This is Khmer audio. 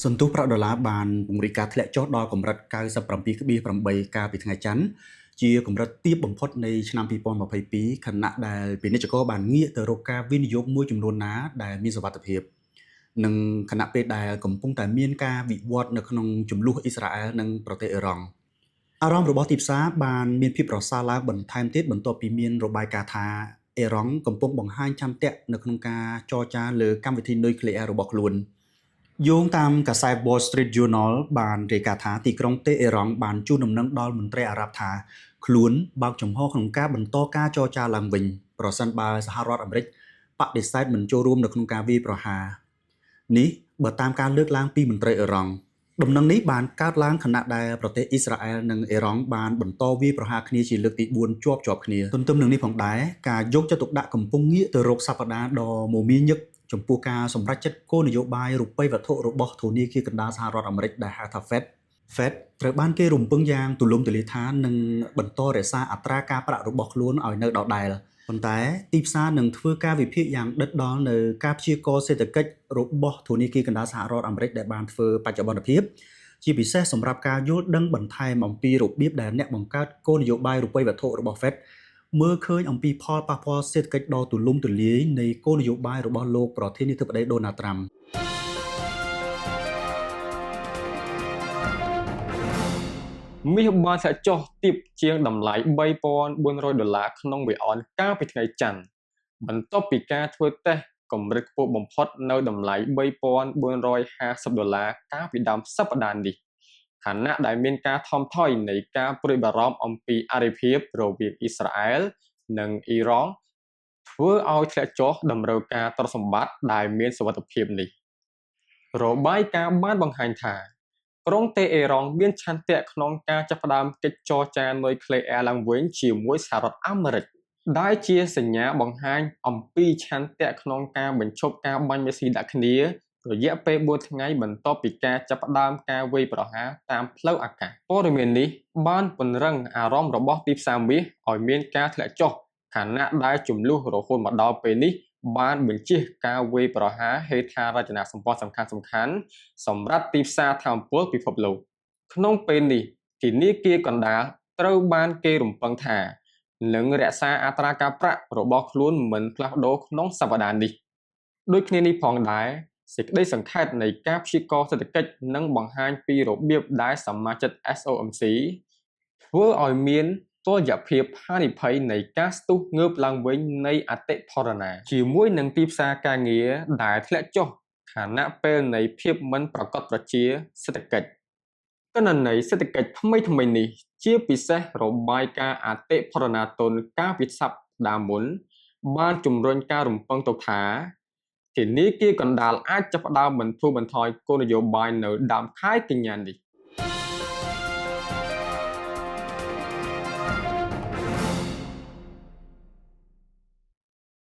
សន្ទុះប្រាក់ដុល្លារបានពង្រីកការធ្លាក់ចុះដល់កម្រិត 97.8 កាលពីថ្ងៃច័ន្ទជាកម្រិតទាបបំផុតនៃឆ្នាំ2022 ខណៈដែលពាណិជ្ជករបានងាកទៅរកការវិនិយោគមួយចំនួនណាដែលមានសុវត្ថិភាពនិងខណៈពេលដែលកំពុងតែមានការវិវត្តនៅក្នុងជម្លោះអ៊ីស្រាអែលនិងប្រទេសអ៊ីរ៉ង់អារម្មណ៍របស់ទីផ្សារបានមានភាពប្រសើរឡើងបន្ថែមទៀតបន្ទាប់ពីមានរបាយការណ៍ថាអ៊ីរ៉ង់កំពុងបង្ហាញឆន្ទៈនៅក្នុងការចរចាលើកម្មវិធីនុយក្លេអ៊ែររបស់ខ្លួនយោងតាមកាសែត Wall Street Journal បានរាយការណ៍ថាទីក្រុងតេហ៍អ៊ីរ៉ង់បានជូនដំណឹងដល់មន្ត្រីអារ៉ាប់ថាខ្លួនបើកចំហក្នុងការបន្តការចរចាឡើងវិញប្រសិនបើសហរដ្ឋអាមេរិកបដិសេធមិនចូលរួមនៅក្នុងការវាយប្រហារនេះបើតាមការលើកឡើងពីមន្ត្រីអ៊ីរ៉ង់ដំណឹងនេះបានកើតឡើងខណៈដែលប្រទេសអ៊ីស្រាអែលនិងអ៊ីរ៉ង់បានបន្តវាយប្រហារគ្នាជាលើកទី4ជាប់គ្នាទន្ទឹមនឹងនេះផងដែរការយកចិត្តទុកដាក់កំពុងងាកទៅរកសប្តាហ៍ដ៏មមាញឹកចំពោះការសម្រេចចិត្តគោលនយោបាយរូបិយវត្ថុរបស់ធនាគារកណ្ដាលសហរដ្ឋអាមេរិកដែលហៅថា Fed ត្រូវបានគេរំពឹងយ៉ាងទូលំទូលាយថានឹងបន្តរក្សាអត្រាការប្រាក់របស់ខ្លួនឲ្យនៅដដែលប៉ុន្តែទីផ្សារនឹងធ្វើការវិភាគយ៉ាងដិតដល់នៅការព្យាករណ៍សេដ្ឋកិច្ចរបស់ធនាគារកណ្ដាលសហរដ្ឋអាមេរិកដែលបានធ្វើបច្ចុប្បន្នភាពជាពិសេសសម្រាប់ការយល់ដឹងបន្ថែមអំពីរបៀបដែលអ្នកបង្កើតគោលនយោបាយរូបិយវត្ថុរបស់ Fed មើលឃើញអំពីផលប៉ះពាល់សេដ្ឋកិច្ចដ៏ទូលំទូលាយនៃគោលនយោបាយរបស់លោកប្រធានាធិបតីដូណាល់ត្រាំមាសបានធ្លាក់ចុះទាបជាងតម្លៃ$3,400ក្នុងវីអនកាលពីថ្ងៃច័ន្ទបន្ទាប់ពីការធ្វើតេស្តកម្រិតខ្ពស់បំផុតនៅតម្លៃ$3,450កាលពីដើមសប្តាហ៍នេះខណៈដែលមានការថមថយនៃការព្រួយបារម្ភអំពីអរិភាពរវាងអ៊ីស្រាអែលនិងអ៊ីរ៉ង់ធ្វើឲ្យធ្លាក់ចុះតម្រូវការទ្រព្យសម្បត្តិដែលមានសុវត្ថិភាពនេះរបាយការណ៍បានបង្ហាញថាក្រុងតេហ៍អ៊ីរ៉ង់មានឆន្ទៈក្នុងការចាប់ផ្ដើមកិច្ចចរចានុយក្លេអ៊ែរឡើងវិញជាមួយសហរដ្ឋអាមេរិកដែលជាសញ្ញាបង្ហាញអំពីឆន្ទៈក្នុងការបញ្ឈប់ការបាញ់មេស៊ីដាក់គ្នារយៈពេល4ថ្ងៃបន្ទាប់ពីការចាប់ផ្ដើមការវាយប្រហារតាមផ្លូវអាកាសព័ត៌មាននេះបានពង្រឹងអារម្មណ៍របស់ទីផ្សារមាសឲ្យមានការធ្លាក់ចុះខណៈដែលចំនួនរហូតមកដល់ពេលនេះបានបញ្ជាការវាយប្រហារហេដ្ឋារចនាសម្ព័ន្ធសំខាន់ៗសម្រាប់ទីផ្សារថាមពលពិភពលោកក្នុងពេលនេះធនាគារកណ្ដាលត្រូវបានគេរំពឹងថានឹងរក្សាអត្រាការប្រាក់របស់ខ្លួនមិនផ្លាស់ប្ដូរក្នុងសប្តាហ៍នេះដូចគ្នានេះផងដែរសេចក្តីសង្ខេបនៃការព្យាករណ៍សេដ្ឋកិច្ចនឹងបង្ហាញពីរបៀបដែលសមាជិក SOMC ធ្វើឲ្យមានតុល្យភាពហានិភ័យនៃការស្ទុះងើបឡើងវិញនៃអតិផរណាជាមួយនឹងទីផ្សារការងារដែលធ្លាក់ចុះខណៈពេលនៃភាពមិនប្រាកដប្រជាសេដ្ឋកិច្ចគណនីសេដ្ឋកិច្ចថ្មីនេះជាពិសេសរបាយការណ៍អតិផរណាទុនកាលពីសប្តាហ៍មុនបានជំរុញការរំពឹងទុកថាធនាគារកណ្ដាលអាចចាប់ផ្ដើមបន្ធូរបន្ថយគោលនយោបាយនៅដើមខែកញ្ញានេះ